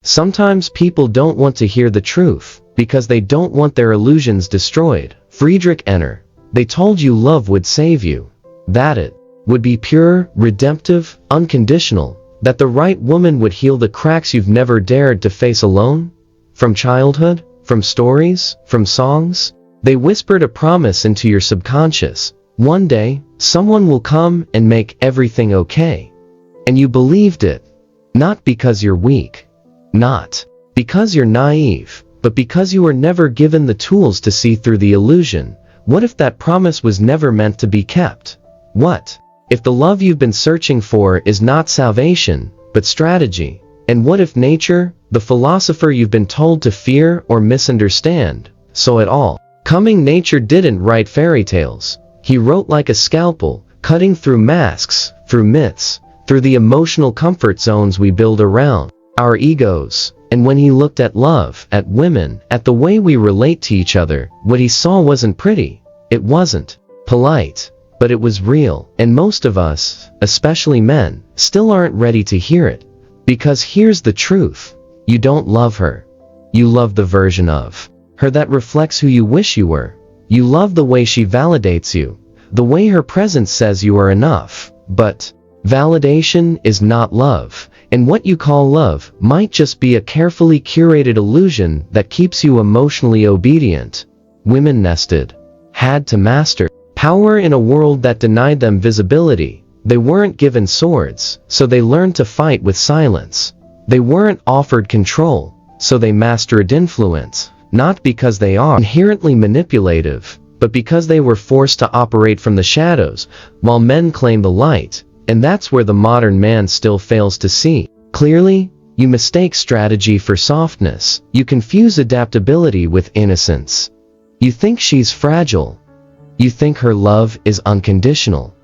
Sometimes people don't want to hear the truth, because they don't want their illusions destroyed. Friedrich Nietzsche. They told you love would save you. That it would be pure, redemptive, unconditional. That the right woman would heal the cracks you've never dared to face alone? From childhood? From stories? From songs? They whispered a promise into your subconscious. One day, someone will come and make everything okay. And you believed it. Not because you're weak. Not because you're naive, but because you were never given the tools to see through the illusion. What if that promise was never meant to be kept? What if the love you've been searching for is not salvation, but strategy? And what if nature, the philosopher you've been told to fear or misunderstand, so at all coming nature didn't write fairy tales. He wrote like a scalpel, cutting through masks, through myths, through the emotional comfort zones we build around our egos. And when he looked at love, at women, at the way we relate to each other, what he saw wasn't pretty. It wasn't polite. But it was real, and most of us, especially men, still aren't ready to hear it. Because here's the truth. You don't love her. You love the version of her that reflects who you wish you were. You love the way she validates you, the way her presence says you are enough. But validation is not love, and what you call love might just be a carefully curated illusion that keeps you emotionally obedient. Women had to master power in a world that denied them visibility. They weren't given swords, so they learned to fight with silence. They weren't offered control, so they mastered influence, not because they are inherently manipulative, but because they were forced to operate from the shadows, while men claim the light. And that's where the modern man still fails to see clearly. You mistake strategy for softness. You confuse adaptability with innocence. You think she's fragile. You think her love is unconditional.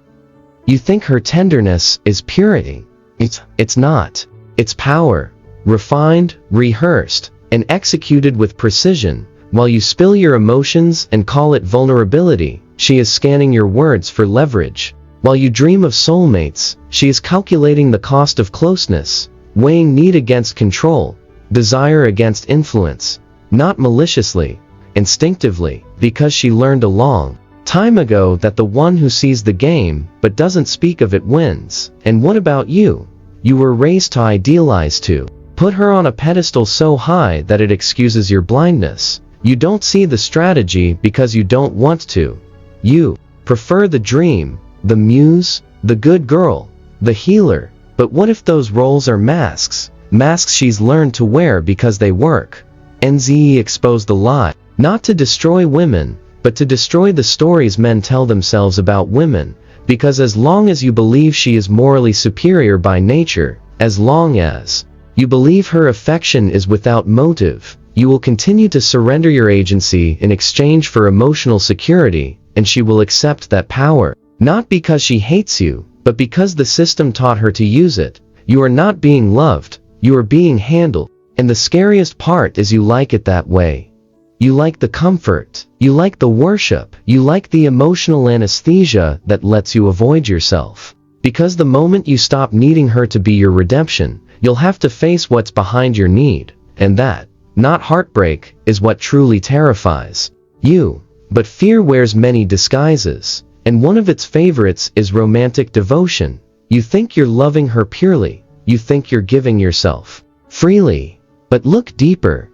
You think her tenderness is purity. It's not. It's power, refined, rehearsed, and executed with precision. While you spill your emotions and call it vulnerability, she is scanning your words for leverage. While you dream of soulmates, she is calculating the cost of closeness, weighing need against control, desire against influence, not maliciously, instinctively, because she learned a long time ago that the one who sees the game but doesn't speak of it wins. And what about you? You were raised to idealize, to put her on a pedestal so high that it excuses your blindness. You don't see the strategy because you don't want to. You prefer the dream, the muse, the good girl, the healer. But what if those roles are masks? Masks she's learned to wear because they work. Nietzsche exposed the lie, not to destroy women, but to destroy the stories men tell themselves about women. Because as long as you believe she is morally superior by nature, as long as you believe her affection is without motive, you will continue to surrender your agency in exchange for emotional security, and she will accept that power. Not because she hates you, but because the system taught her to use it. You are not being loved, you are being handled. And the scariest part is you like it that way. You like the comfort, you like the worship, you like the emotional anesthesia that lets you avoid yourself. Because the moment you stop needing her to be your redemption, you'll have to face what's behind your need. And that, not heartbreak, is what truly terrifies you. But fear wears many disguises, and one of its favorites is romantic devotion. You think you're loving her purely, you think you're giving yourself freely. But look deeper.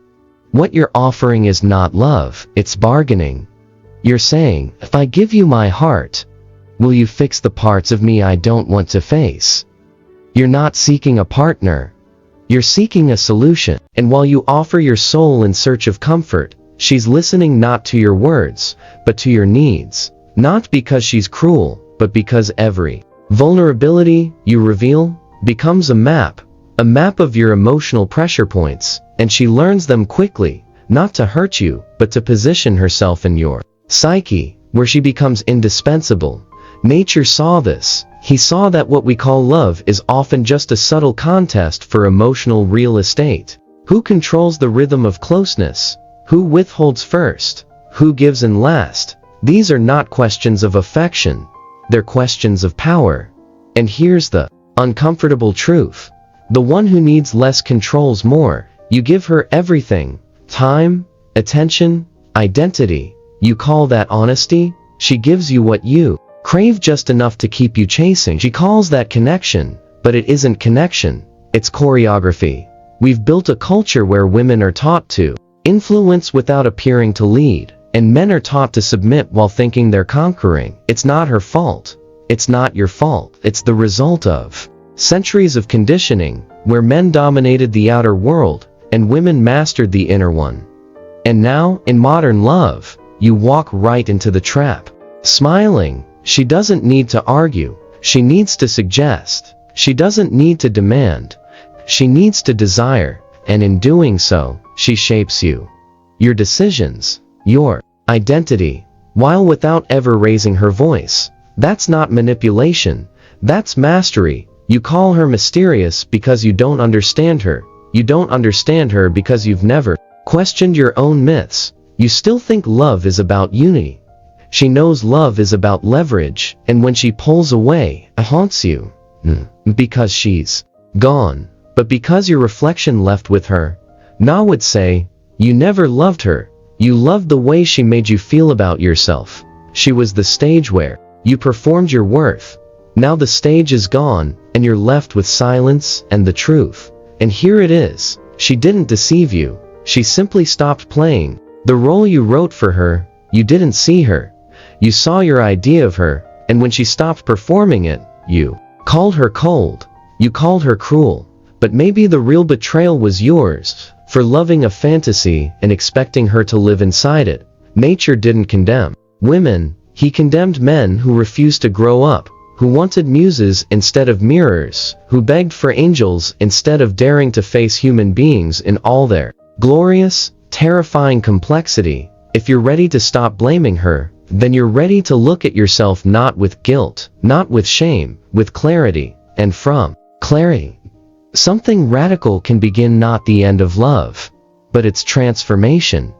What you're offering is not love, it's bargaining. You're saying, if I give you my heart, will you fix the parts of me I don't want to face? You're not seeking a partner. You're seeking a solution. And while you offer your soul in search of comfort, she's listening not to your words, but to your needs. Not because she's cruel, but because every vulnerability you reveal becomes a map of your emotional pressure points, and she learns them quickly, not to hurt you, but to position herself in your psyche, where she becomes indispensable. Nature saw this. He saw that what we call love is often just a subtle contest for emotional real estate. Who controls the rhythm of closeness? Who withholds first? Who gives in last? These are not questions of affection. They're questions of power. And here's the uncomfortable truth. The one who needs less controls more. You give her everything: time, attention, identity. You call that honesty? She gives you what you crave, just enough to keep you chasing. She calls that connection, but it isn't connection, it's choreography. We've built a culture where women are taught to influence without appearing to lead, and men are taught to submit while thinking they're conquering. It's not her fault. It's not your fault. It's the result of centuries of conditioning, where men dominated the outer world, and women mastered the inner one. And now, in modern love, you walk right into the trap. Smiling, she doesn't need to argue, she needs to suggest. She doesn't need to demand, she needs to desire, and in doing so, she shapes you. Your decisions, your identity, while without ever raising her voice. That's not manipulation, that's mastery. You call her mysterious because you don't understand her. You don't understand her because you've never questioned your own myths. You still think love is about unity. She knows love is about leverage, and when she pulls away, it haunts you. Because she's gone, but because your reflection left with her. Na would say, you never loved her. You loved the way she made you feel about yourself. She was the stage where you performed your worth. Now the stage is gone, and you're left with silence and the truth. And here it is. She didn't deceive you. She simply stopped playing the role you wrote for her. You didn't see her. You saw your idea of her, and when she stopped performing it, you called her cold. You called her cruel. But maybe the real betrayal was yours, for loving a fantasy and expecting her to live inside it. Nature didn't condemn women. He condemned men who refused to grow up, who wanted muses instead of mirrors, who begged for angels instead of daring to face human beings in all their glorious, terrifying complexity. If you're ready to stop blaming her, then you're ready to look at yourself not with guilt, not with shame, with clarity. And from clarity, something radical can begin, not the end of love, but its transformation.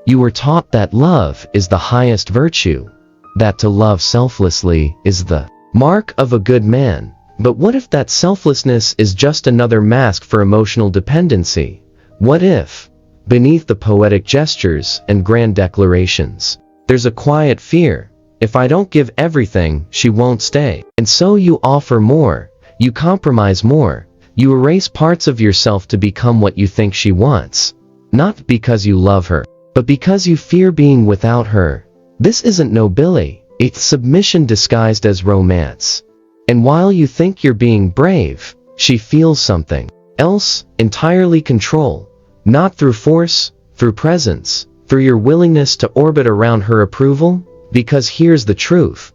You were taught that love is the highest virtue, that to love selflessly is the mark of a good man. But what if that selflessness is just another mask for emotional dependency? What if, beneath the poetic gestures and grand declarations, there's a quiet fear? If I don't give everything, she won't stay. And so you offer more, you compromise more, you erase parts of yourself to become what you think she wants. Not because you love her, but because you fear being without her. This isn't nobility, it's submission disguised as romance. And while you think you're being brave, she feels something else entirely: control. Not through force, through presence, through your willingness to orbit around her approval. Because here's the truth.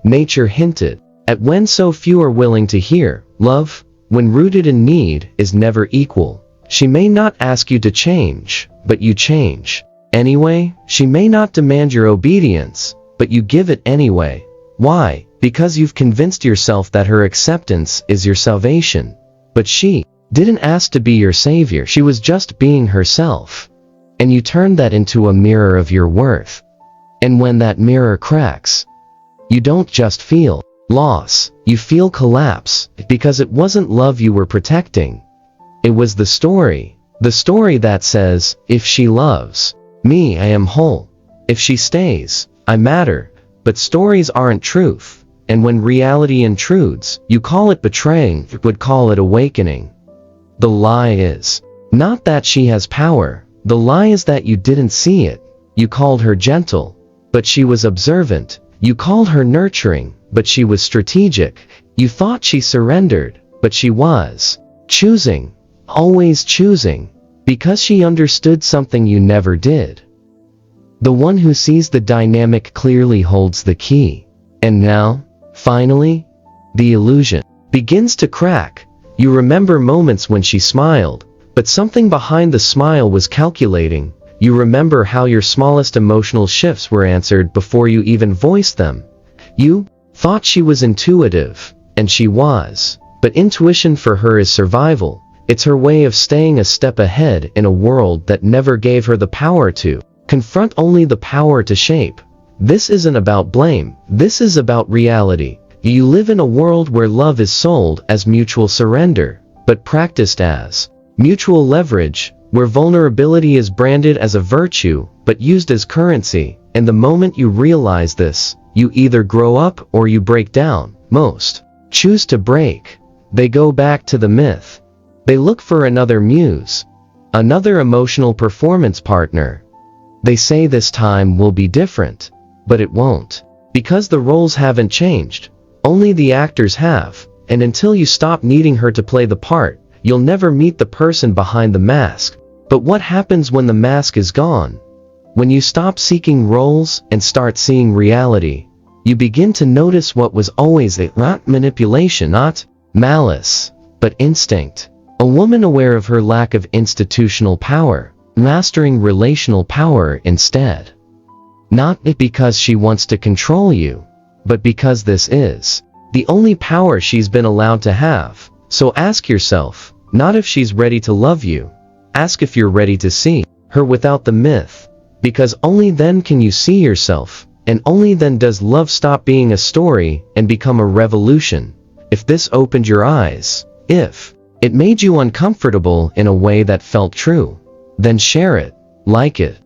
Nature hinted at when so few are willing to hear. Love, when rooted in need, is never equal. She may not ask you to change, but you change anyway. She may not demand your obedience, but you give it anyway. Why? Because you've convinced yourself that her acceptance is your salvation. But she didn't ask to be your savior. She was just being herself. And you turned that into a mirror of your worth. And when that mirror cracks, you don't just feel loss, you feel collapse, because it wasn't love you were protecting. It was the story that says, if she loves me, I am whole. If she stays, I matter. But stories aren't truth, and when reality intrudes, you call it betraying, would call it awakening. The lie is not that she has power, the lie is that you didn't see it. You called her gentle, but she was observant. You called her nurturing, but she was strategic. You thought she surrendered, but she was choosing, always choosing, because she understood something you never did. The one who sees the dynamic clearly holds the key. And now, finally, the illusion begins to crack. You remember moments when she smiled, but something behind the smile was calculating. You remember how your smallest emotional shifts were answered before you even voiced them. You thought she was intuitive, and she was. But intuition for her is survival. It's her way of staying a step ahead in a world that never gave her the power to confront, only the power to shape. This isn't about blame, this is about reality. You live in a world where love is sold as mutual surrender, but practiced as mutual leverage, where vulnerability is branded as a virtue but used as currency, and the moment you realize this, you either grow up or you break down. Most choose to break. They go back to the myth. They look for another muse, another emotional performance partner. They say this time will be different, but it won't. Because the roles haven't changed, only the actors have, and until you stop needing her to play the part, you'll never meet the person behind the mask. But what happens when the mask is gone? When you stop seeking roles and start seeing reality, you begin to notice what was always not manipulation, not malice, but instinct. A woman aware of her lack of institutional power, mastering relational power instead. Not because she wants to control you, but because this is the only power she's been allowed to have. So ask yourself, not if she's ready to love you, ask if you're ready to see her without the myth, because only then can you see yourself, and only then does love stop being a story and become a revolution. If this opened your eyes, if it made you uncomfortable in a way that felt true, then share it, like it,